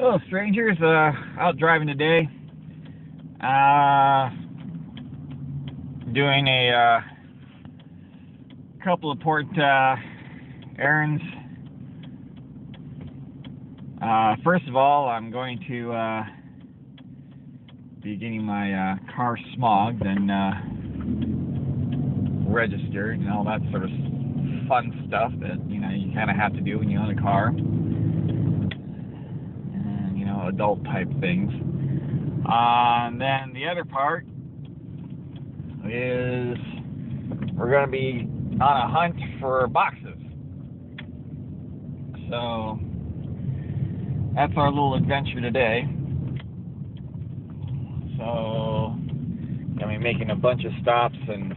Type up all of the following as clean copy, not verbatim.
Hello, strangers. Out driving today. Doing a couple of port errands. First of all, I'm going to be getting my car smogged and registered and all that sort of fun stuff that you kind of have to do when you own a car. Adult type things. Then the other part is we're going to be on a hunt for boxes. So that's our little adventure today. So I'm be making a bunch of stops and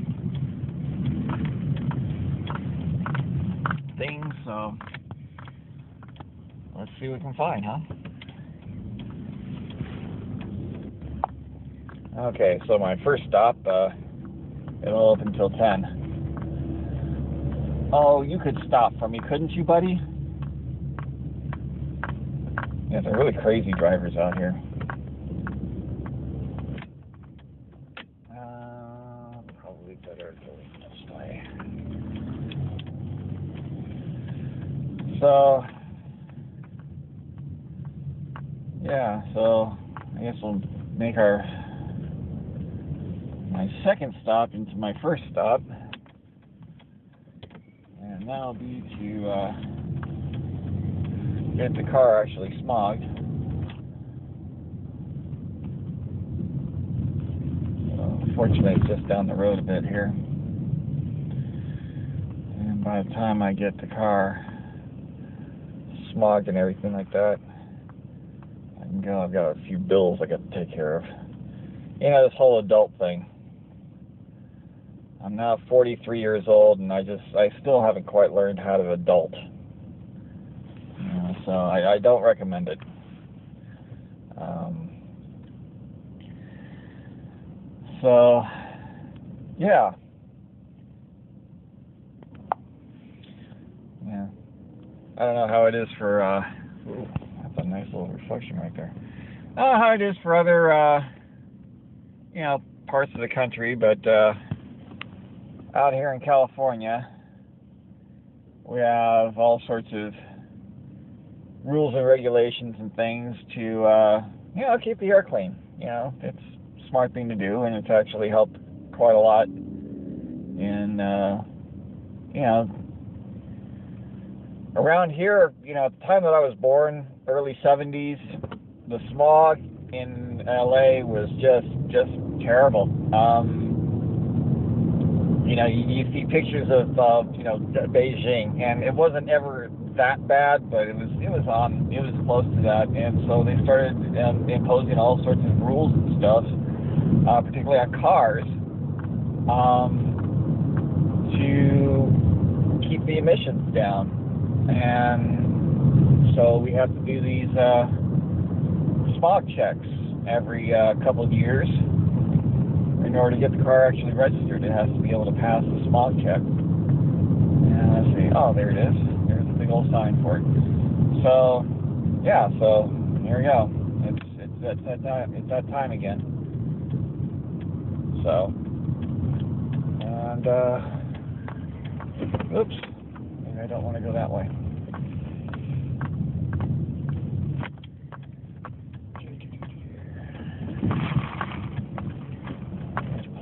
things. So let's see what we can find, huh? Okay, so my first stop, it'll open till 10. Oh, you could stop for me, couldn't you, buddy? Yeah, they're really crazy drivers out here. Probably better going this way. So, yeah, so I guess we'll make my second stop into my first stop, and that'll be to get the car actually smogged. So, fortunately, it's just down the road a bit here, and by the time I get the car smogged and everything like that, I can go. I've got a few bills I got to take care of. This whole adult thing. I'm now 43 years old, and I still haven't quite learned how to adult. So I don't recommend it. So, yeah. Yeah. I don't know how it is for, ooh, that's a nice little reflection right there. I don't know how it is for other, parts of the country, but, out here in California, we have all sorts of rules and regulations and things to, keep the air clean. It's a smart thing to do, and it's actually helped quite a lot in, around here, at the time that I was born, early 70s, the smog in LA was just terrible. You see pictures of, Beijing, and it wasn't ever that bad, but it was close to that, and so they started imposing all sorts of rules and stuff, particularly on cars, to keep the emissions down, and so we have to do these smog checks every couple of years. In order to get the car actually registered, it has to be able to pass the smog check. And let's see. Oh, there it is. There's a big old sign for it. So, yeah. So here we go. It's that time again. So, and oops. Maybe I don't want to go that way.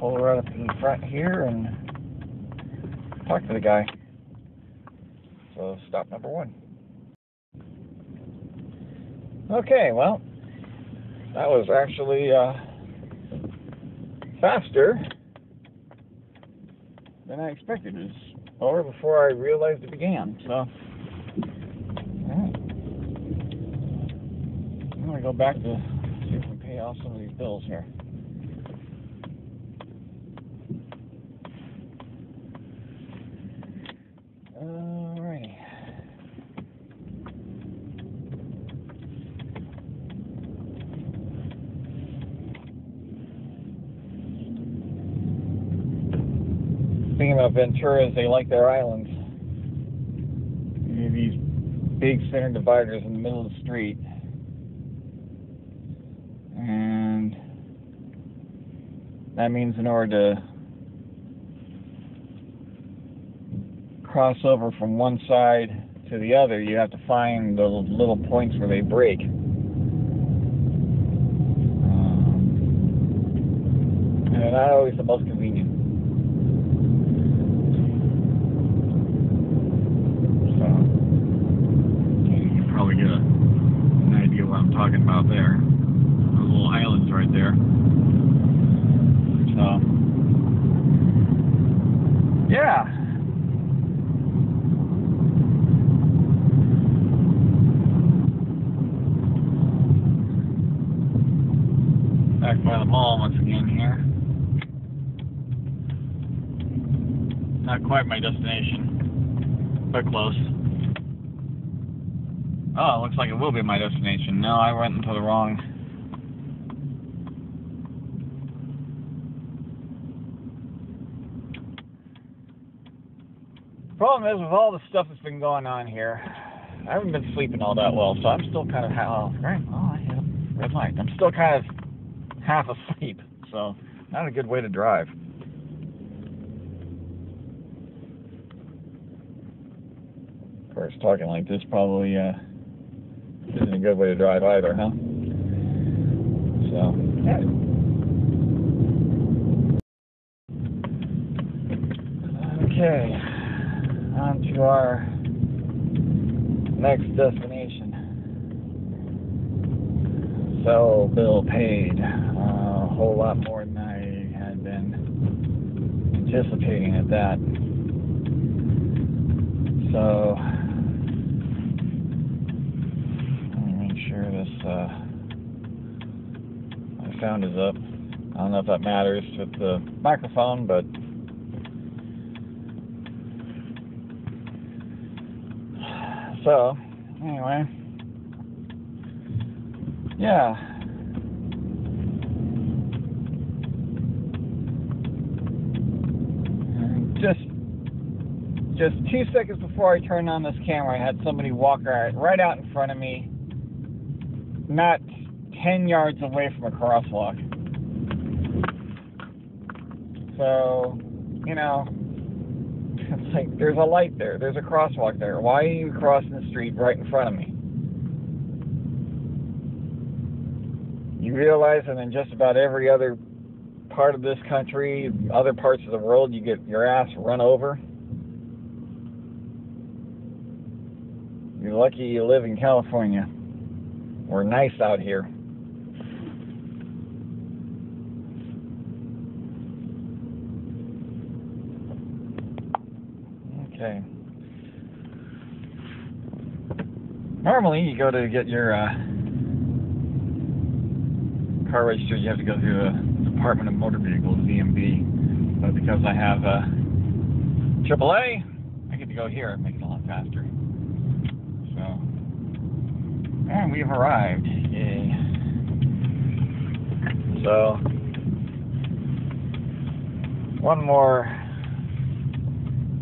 Pull right up in the front here and talk to the guy. So stop number 1. Okay, well, that was actually faster than I expected. It was over before I realized it began. So, all right. I'm going to go back to see if we can pay off some of these bills here. Alrighty. Thing about Ventura is they like their islands. These big center dividers in the middle of the street. And that means in order to cross over from one side to the other, you have to find the little points where they break. And not always the most convenient. So, you can probably get an idea what I'm talking about there. Those little islands right there. So, yeah. Back by the mall once again here. Not quite my destination, but close. Oh, it looks like it will be my destination. No, I went into the wrong. Problem is, with all the stuff that's been going on here, I haven't been sleeping all that well, so I'm still kind of I hit a red light. I'm still kind of half asleep, so not a good way to drive. Of course, talking like this probably isn't a good way to drive either, huh? So, yeah. Okay, on to our next destination. So, bill paid. A whole lot more than I had been anticipating at that. So, let me make sure this my sound is up. I don't know if that matters with the microphone, but so, anyway, yeah. Just 2 seconds before I turned on this camera, I had somebody walk right out in front of me, not 10 yards away from a crosswalk. So, you know, it's like, there's a light there, there's a crosswalk there. Why are you crossing the street right in front of me? You realize that in just about every other part of this country, other parts of the world, you get your ass run over? You're lucky you live in California. We're nice out here. Okay. Normally, you go to get your car registered, you have to go through the Department of Motor Vehicles, DMV. But because I have AAA, I get to go here and make it a lot faster. So, and we've arrived. Yay. So, one more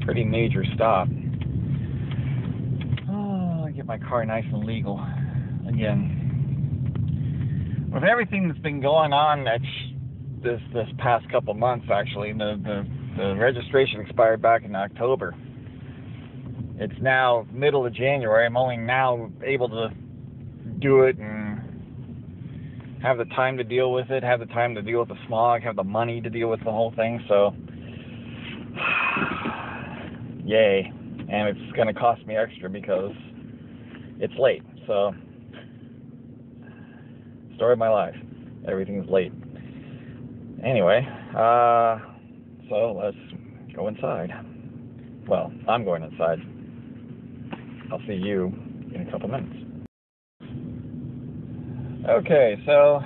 pretty major stop. Oh, I get my car nice and legal again. With everything that's been going on this past couple months, actually, the registration expired back in October. It's now middle of January. I'm only now able to do it and have the time to deal with it, have the time to deal with the smog, have the money to deal with the whole thing. So, yay. And it's going to cost me extra because it's late. So, story of my life. Everything's late. Anyway, so let's go inside. Well, I'm going inside. I'll see you in a couple minutes. Okay, so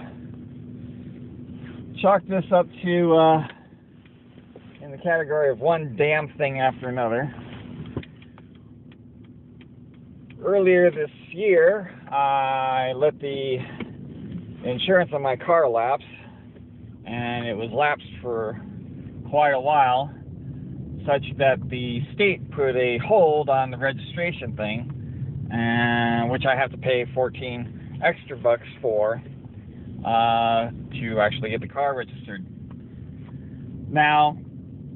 chalk this up to in the category of one damn thing after another. Earlier this year, I let the insurance on my car lapse, and it was lapsed for quite a while, such that the state put a hold on the registration thing, which I have to pay 14 extra bucks for to actually get the car registered. Now,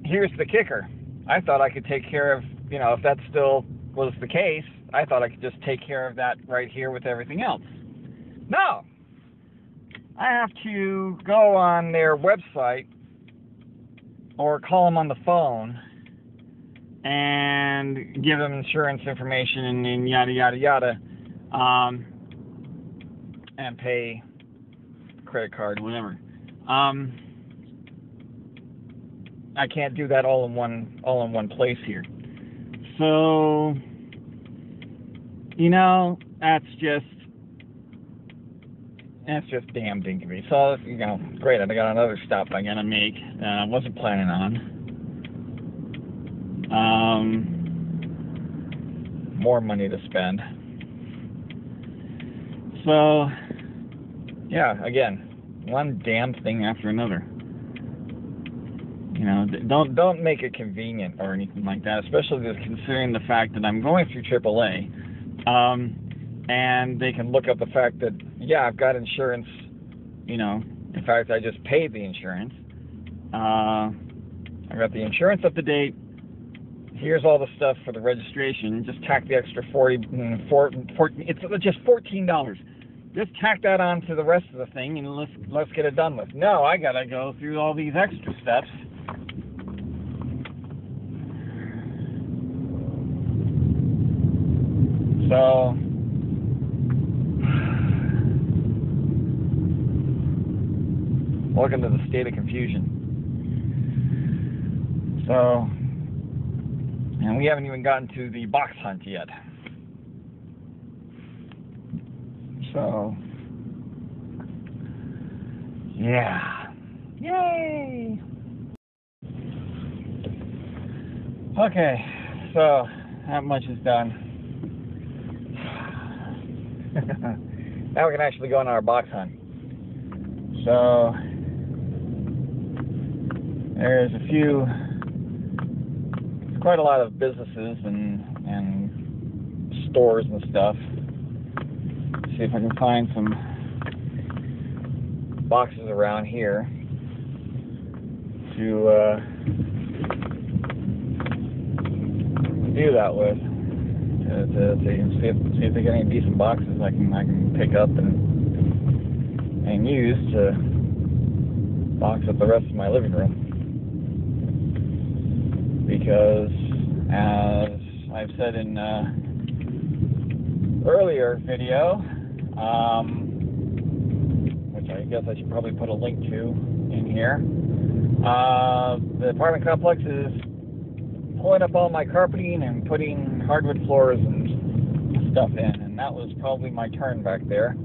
here's the kicker. I thought I could take care of, if that still was the case, I thought I could just take care of that right here with everything else. No! I have to go on their website or call them on the phone and give them insurance information and yada, yada, yada, and pay credit card, whatever. I can't do that all in one place here. So, that's just damn dinky. So, great, I got another stop I gotta make that I wasn't planning on. More money to spend. So, yeah, again, one damn thing after another. Don't make it convenient or anything like that, especially considering the fact that I'm going through AAA, and they can look up the fact that, yeah, I've got insurance, in fact, I just paid the insurance. I got the insurance up to date. Here's all the stuff for the registration. Just tack the extra it's just $14. Just tack that on to the rest of the thing and let's get it done with. No, I gotta go through all these extra steps. So, welcome to the state of confusion. So, and we haven't even gotten to the box hunt yet. So, yeah. Yay! Okay, so that much is done. Now we can actually go on our box hunt. So, there's quite a lot of businesses and stores and stuff. See if I can find some boxes around here to do that with. To see if they got any decent boxes I can pick up and use to box up the rest of my living room. Because, as I've said in earlier video, which I guess I should probably put a link to in here, the apartment complex is pulling up all my carpeting and putting hardwood floors and stuff in, and that was probably my turn back there.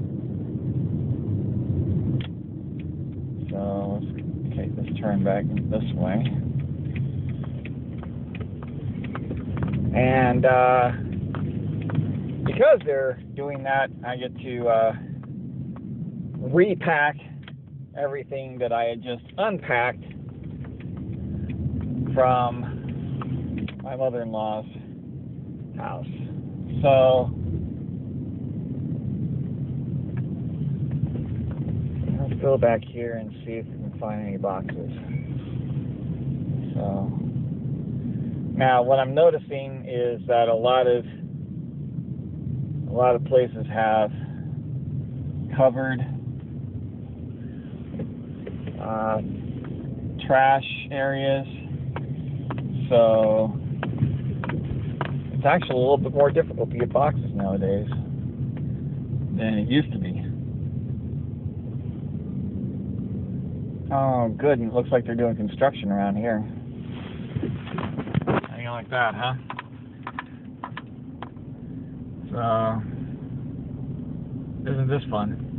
So let's take this turn back this way. And because they're doing that, I get to repack everything that I had just unpacked from my mother-in-law's house. So let's go back here and see if we can find any boxes. So now what I'm noticing is that a lot of places have covered trash areas. So it's actually a little bit more difficult to get boxes nowadays than it used to be. Oh, good. And it looks like they're doing construction around here. How do you like that, huh? So, isn't this fun?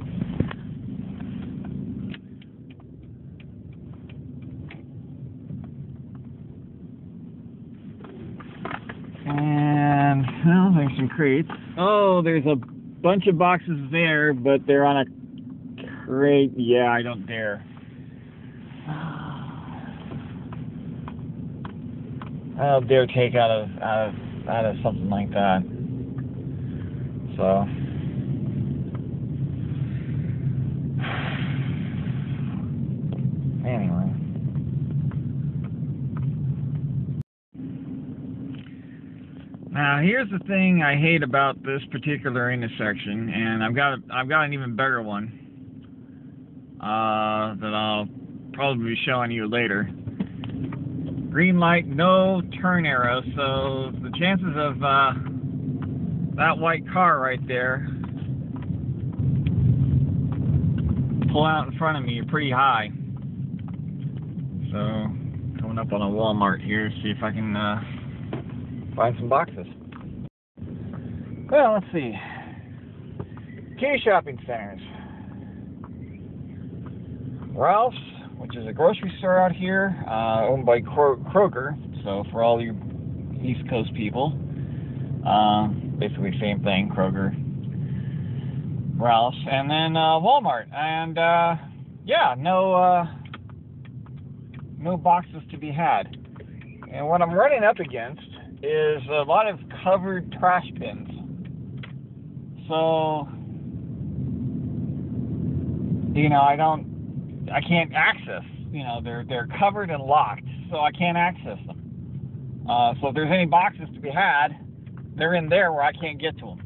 And, well, there's some crates. Oh, there's a bunch of boxes there, but they're on a crate. Yeah, I don't dare. I don't dare take out of something like that. So, Anyway. Now here's the thing I hate about this particular intersection, and I've got an even better one that I'll probably be showing you later. Green light, no turn arrow, so the chances of that white car right there pull out in front of me are pretty high. So, coming up on a Walmart here, see if I can find some boxes. Well, let's see. Key shopping centers. Ralph's, which is a grocery store out here, owned by Kroger. So for all you East Coast people, basically same thing, Kroger, Ralph's, and then Walmart. And yeah, no boxes to be had. And what I'm running up against is a lot of covered trash bins. So, you know, I can't access, you know, they're covered and locked, so I can't access them. So if there's any boxes to be had, they're in there where I can't get to them.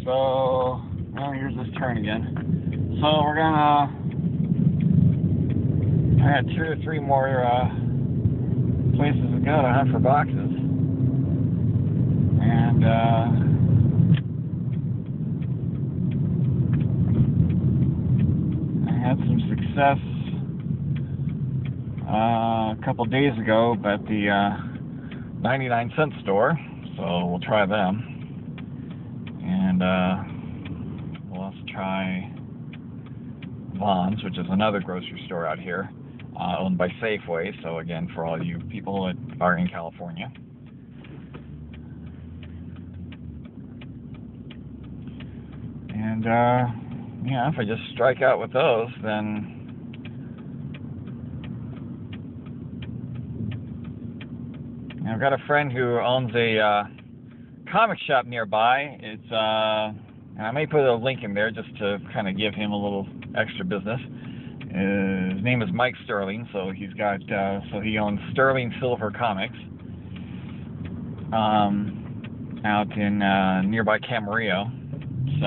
So, well, here's this turn again. So we're gonna, I got 2 or 3 more places to go to hunt for boxes. And had some success a couple days ago at the 99-cent store, so we'll try them. And we'll also try Vaughn's, which is another grocery store out here, owned by Safeway, so again, for all you people that are in California. And yeah, if I just strike out with those, then I've got a friend who owns a comic shop nearby. It's and I may put a link in there just to kind of give him a little extra business. His name is Mike Sterling, so he's got so he owns Sterling Silver Comics out in nearby Camarillo. So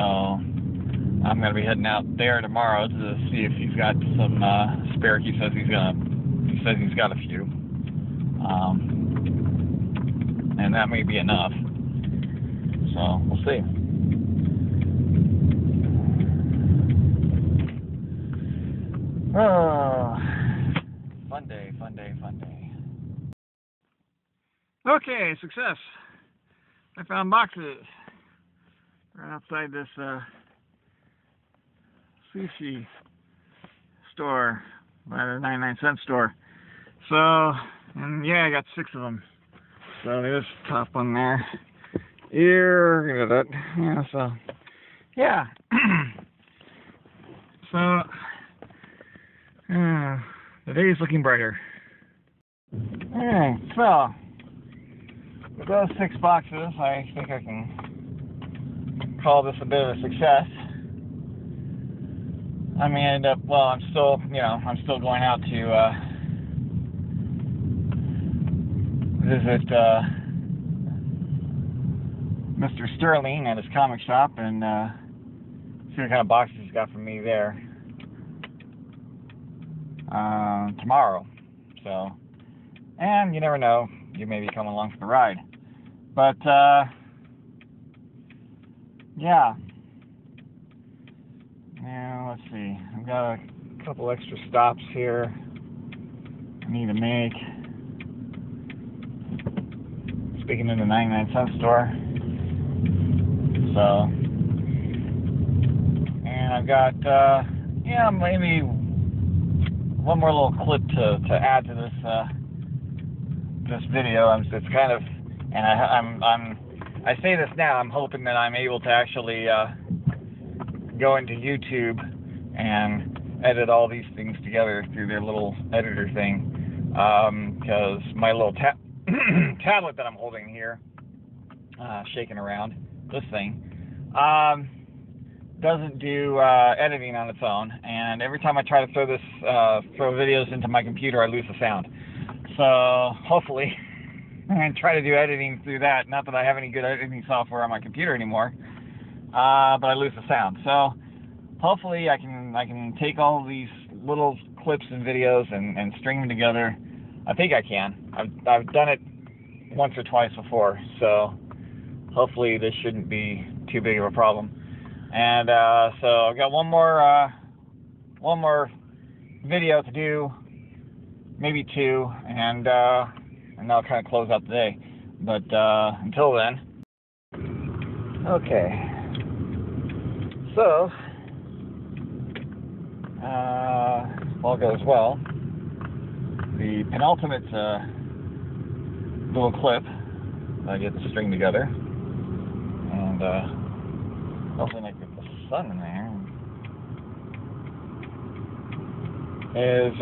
I'm going to be heading out there tomorrow to see if he's got some spare. He says he's got a few, and that may be enough. So we'll see. Oh, fun day, fun day, fun day. Okay, success. I found boxes right outside this sushi store, by the 99-cent store. So, and yeah, I got 6 of them. So there's the top one there. Here, look at that. Yeah, so, yeah. So, the day is looking brighter. Alright, so, with those 6 boxes, I think I can call this a bit of a success. I may end up, well, I'm still going out to visit Mr. Sterling at his comic shop and see what kind of boxes he's got for me there tomorrow. So, and you never know, you may be coming along for the ride. But yeah. Now, let's see. I've got a couple extra stops here I need to make. Speaking of the 99-cent store. So, and I've got, yeah, maybe one more little clip to add to this this video. It's kind of, and I say this now. I'm hoping that I'm able to actually go into YouTube and edit all these things together through their little editor thing, because my little tablet that I'm holding here, shaking around, this thing, doesn't do editing on its own, and every time I try to throw videos into my computer, I lose the sound. So hopefully, and try to do editing through that. Not that I have any good editing software on my computer anymore, but I lose the sound. So hopefully, I can take all of these little clips and videos and string them together. I think I can. I've done it once or twice before, so hopefully this shouldn't be too big of a problem. And so I've got one more video to do, maybe two, and I'll kind of close out the day. But until then, okay. So if all goes well, the penultimate little clip I get to string together, and hopefully I get the sun in there, is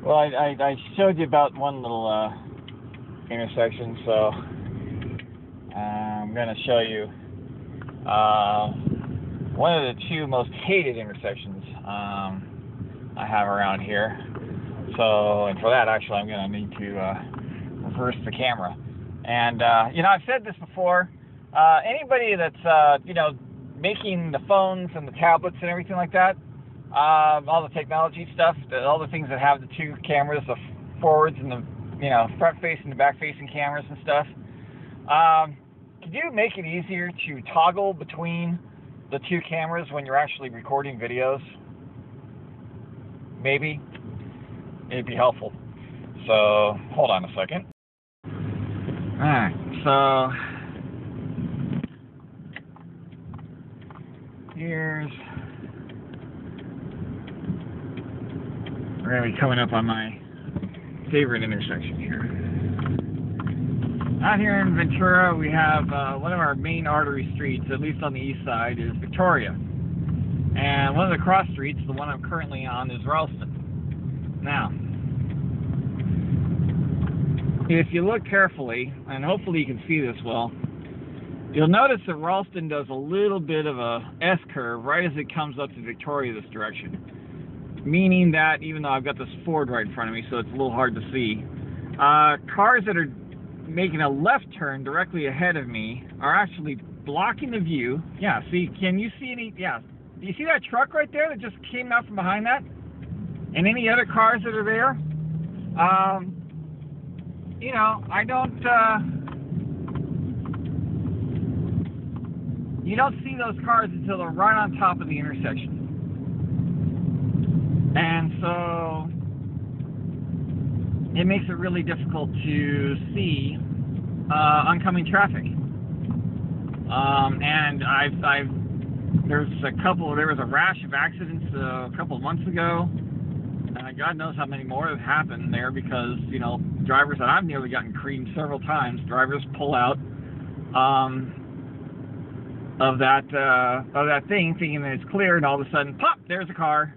well, I showed you about one little intersection, so I'm going to show you one of the two most hated intersections I have around here. So, and for that, actually, I'm going to need to reverse the camera. And, you know, I've said this before. Anybody that's, you know, making the phones and the tablets and everything like that, all the technology stuff, all the things that have the two cameras, the forwards and the, you know, front-facing and back-facing cameras and stuff, could you make it easier to toggle between the two cameras when you're actually recording videos? Maybe. It'd be helpful. So, hold on a second. Alright, so here's, we're going to be coming up on my favorite intersection here. Out here in Ventura, we have one of our main artery streets, at least on the east side, is Victoria. And one of the cross streets, the one I'm currently on, is Ralston. Now, if you look carefully, and hopefully you can see this well, you'll notice that Ralston does a little bit of a S-curve right as it comes up to Victoria this direction. Meaning that, even though I've got this Ford right in front of me, so it's a little hard to see, cars that are making a left turn directly ahead of me are actually blocking the view. Yeah, see, can you see any, yeah, do you see that truck right there that just came out from behind that? And any other cars that are there? You know, I don't, you don't see those cars until they're right on top of the intersection. And so it makes it really difficult to see oncoming traffic. And there was a rash of accidents a couple of months ago. God knows how many more have happened there because, you know, drivers that I've nearly gotten creamed several times, drivers pull out of that thing thinking that it's clear, and all of a sudden, pop, there's a car.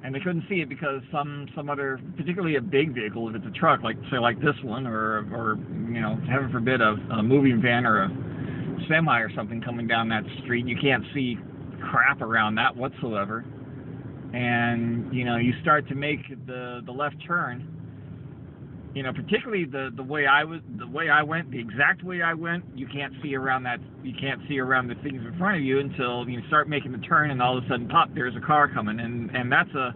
And they couldn't see it because some other, particularly a big vehicle, if it's a truck, like say like this one, or you know, heaven forbid, a moving van or a semi or something coming down that street, you can't see crap around that whatsoever. And you know, you start to make the left turn. You know, particularly the way I went, the exact way I went, you can't see around that. You can't see around the things in front of you until you start making the turn, and all of a sudden, pop! There's a car coming, and that's a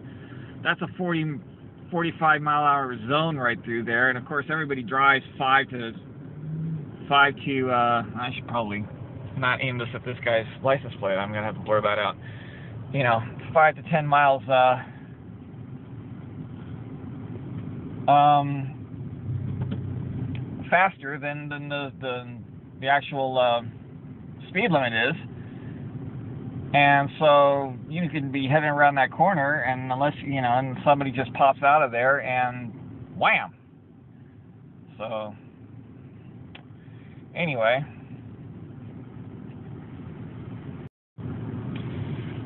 45 mile an hour zone right through there. And of course, everybody drives 5 to. I should probably not aim this at this guy's license plate. I'm gonna have to blur that out. You know, 5 to 10 miles. Faster than the actual speed limit is, and so you can be heading around that corner, and unless you know, and somebody just pops out of there, and wham. So anyway,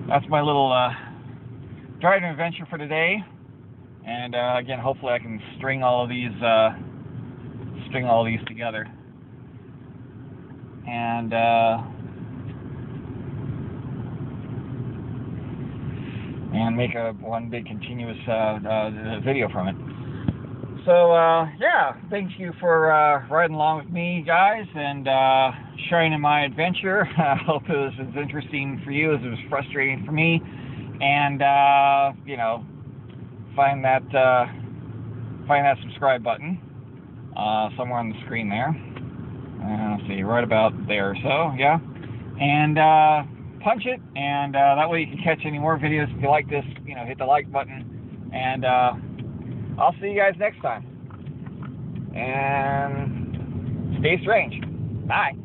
that's my little driving adventure for today, and again, hopefully I can string all of these together. And and make one big continuous video from it. So, yeah, thank you for riding along with me, guys, and sharing in my adventure. I hope it was as interesting for you as it was frustrating for me. And, you know, find that subscribe button somewhere on the screen there. Let's see, right about there or so, yeah. And punch it, and that way you can catch any more videos. If you like this, you know, hit the like button. And I'll see you guys next time. And stay strange. Bye.